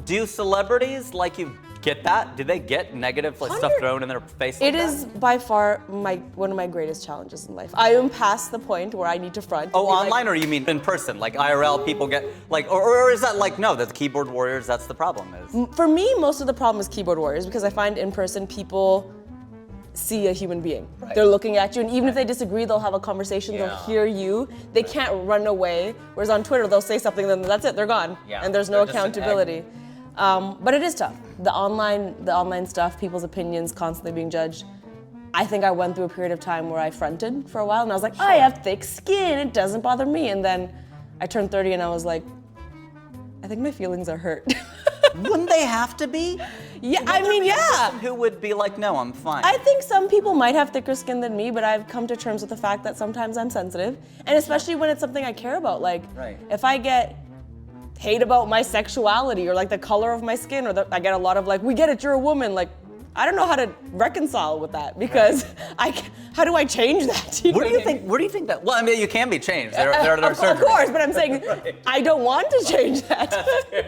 Do celebrities like you get that? Do they get negative stuff thrown in their face? It is by far one of my greatest challenges in life. I am past the point where I need to front. Oh, online, or you mean in person? Like IRL, people get like, or is that like, no, the keyboard warriors, that's the problem is? For me, most of the problem is keyboard warriors because I find in person people see a human being. Right. They're looking at you, and even if they disagree, they'll have a conversation, they'll hear you. They can't run away, whereas on Twitter, they'll say something, then that's it, they're gone. Yeah. And there's no accountability. But it is tough. The online stuff, people's opinions constantly being judged. I think I went through a period of time where I fronted for a while, and I was like, I have thick skin, it doesn't bother me. And then I turned 30 and I was like, I think my feelings are hurt. Wouldn't they have to be? Yeah, I mean, yeah. Who would be like, no, I'm fine? I think some people might have thicker skin than me, but I've come to terms with the fact that sometimes I'm sensitive, and especially when it's something I care about. Like, if I get hate about my sexuality or like the color of my skin, or I get a lot of like, we get it, you're a woman. Like, I don't know how to reconcile with that because how do I change that? Where do you think that? Well, I mean, you can be changed. There are of course, but I'm saying I don't want to change that.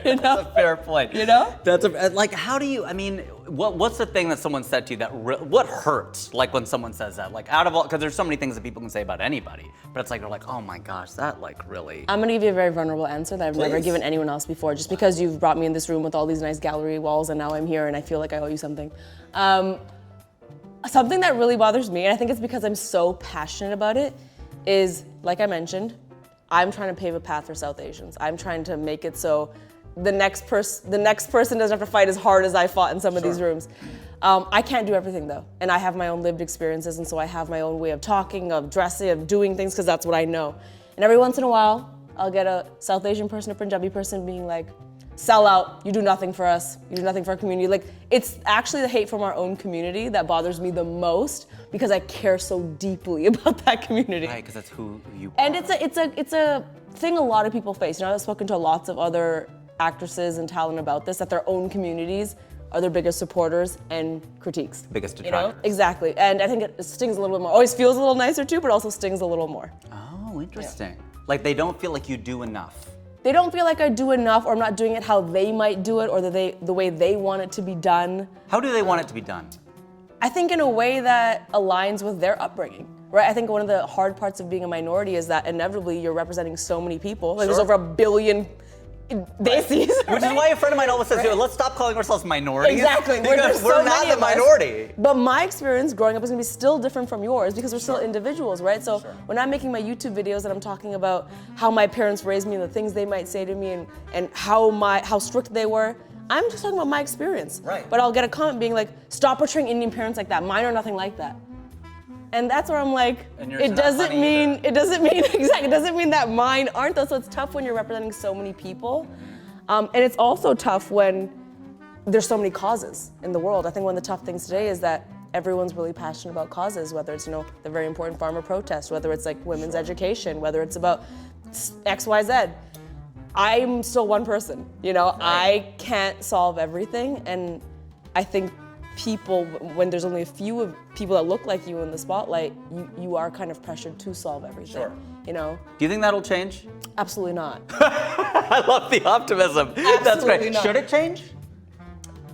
That's a fair point. You know? That's like, how do you? I mean, what's the thing that someone said to you that what hurts? Like when someone says that, like out of all, because there's so many things that people can say about anybody, but it's like they're like, oh my gosh, that like really. I'm gonna give you a very vulnerable answer that I've never given anyone else before, just because you've brought me in this room with all these nice gallery walls, and now I'm here and I feel like I owe you something. Something that really bothers me, and I think it's because I'm so passionate about it, is, like I mentioned, I'm trying to pave a path for South Asians. I'm trying to make it so the next person doesn't have to fight as hard as I fought in some of these rooms. I can't do everything though, and I have my own lived experiences, and so I have my own way of talking, of dressing, of doing things, because that's what I know. And every once in a while, I'll get a South Asian person, a Punjabi person being like, sell out, you do nothing for us, you do nothing for our community. Like, it's actually the hate from our own community that bothers me the most because I care so deeply about that community. Right, because that's who you are. And it's a thing a lot of people face. You know, I've spoken to lots of other actresses and talent about this, that their own communities are their biggest supporters and critiques. Biggest detractors. You know? Exactly, and I think it stings a little bit more. Always feels a little nicer too, but also stings a little more. Oh, interesting. Yeah. Like they don't feel like you do enough. They don't feel like I do enough, or I'm not doing it how they might do it, or the way they want it to be done. How do they want it to be done? I think in a way that aligns with their upbringing, right? I think one of the hard parts of being a minority is that inevitably you're representing so many people. Like there's over 1 billion Desis. Which is why a friend of mine always says, let's stop calling ourselves minorities. Exactly. Because we're not the minority. But my experience growing up is gonna be still different from yours because we're still individuals, right? So when I'm making my YouTube videos and I'm talking about how my parents raised me and the things they might say to me and how strict they were, I'm just talking about my experience. Right. But I'll get a comment being like, stop portraying Indian parents like that. Mine are nothing like that. And that's where I'm like, it doesn't mean that mine aren't though, so it's tough when you're representing so many people. And it's also tough when there's so many causes in the world. I think one of the tough things today is that everyone's really passionate about causes, whether it's, the very important farmer protest, whether it's like women's education, whether it's about X, Y, Z. I'm still one person, I can't solve everything, and I think people, when there's only a few of people that look like you in the spotlight, you are kind of pressured to solve everything. Sure. Do you think that'll change? Absolutely not. I love the optimism. That's great. Not. Should it change?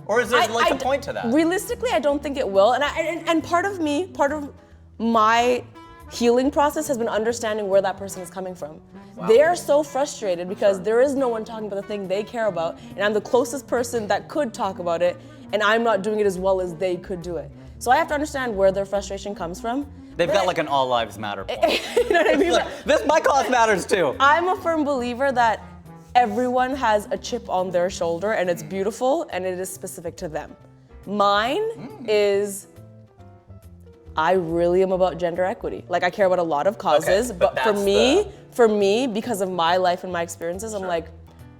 Or is there a point to that? Realistically, I don't think it will. And part of my healing process has been understanding where that person is coming from. Wow. They are so frustrated because there is no one talking about the thing they care about, and I'm the closest person that could talk about it, and I'm not doing it as well as they could do it. So I have to understand where their frustration comes from. They've got like an all lives matter point. You know what I mean? My cause matters too. I'm a firm believer that everyone has a chip on their shoulder and it's beautiful and it is specific to them. Mine is, I really am about gender equity. Like I care about a lot of causes, but for me, because of my life and my experiences, I'm like,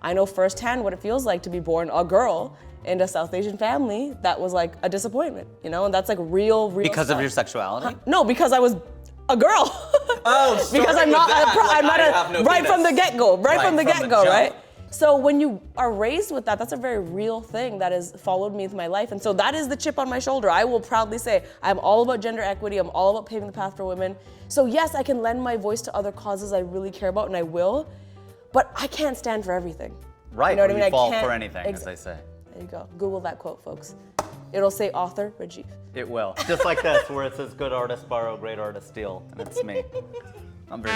I know firsthand what it feels like to be born a girl in a South Asian family that was like a disappointment, and that's like real Because stuff. of your sexuality? No, because I was a girl. Oh, because I'm not right from the get-go, right? So when you are raised with that, that's a very real thing that has followed me through my life. And so that is the chip on my shoulder. I will proudly say, I'm all about gender equity. I'm all about paving the path for women. So yes, I can lend my voice to other causes I really care about, and I will, but I can't stand for everything. Right, You know what I or mean? you fall can't- for anything, as they say. There you go. Google that quote, folks. It'll say author Rajiv. It will. Just like this, where it says good artists borrow, great artists steal, and it's me. I'm very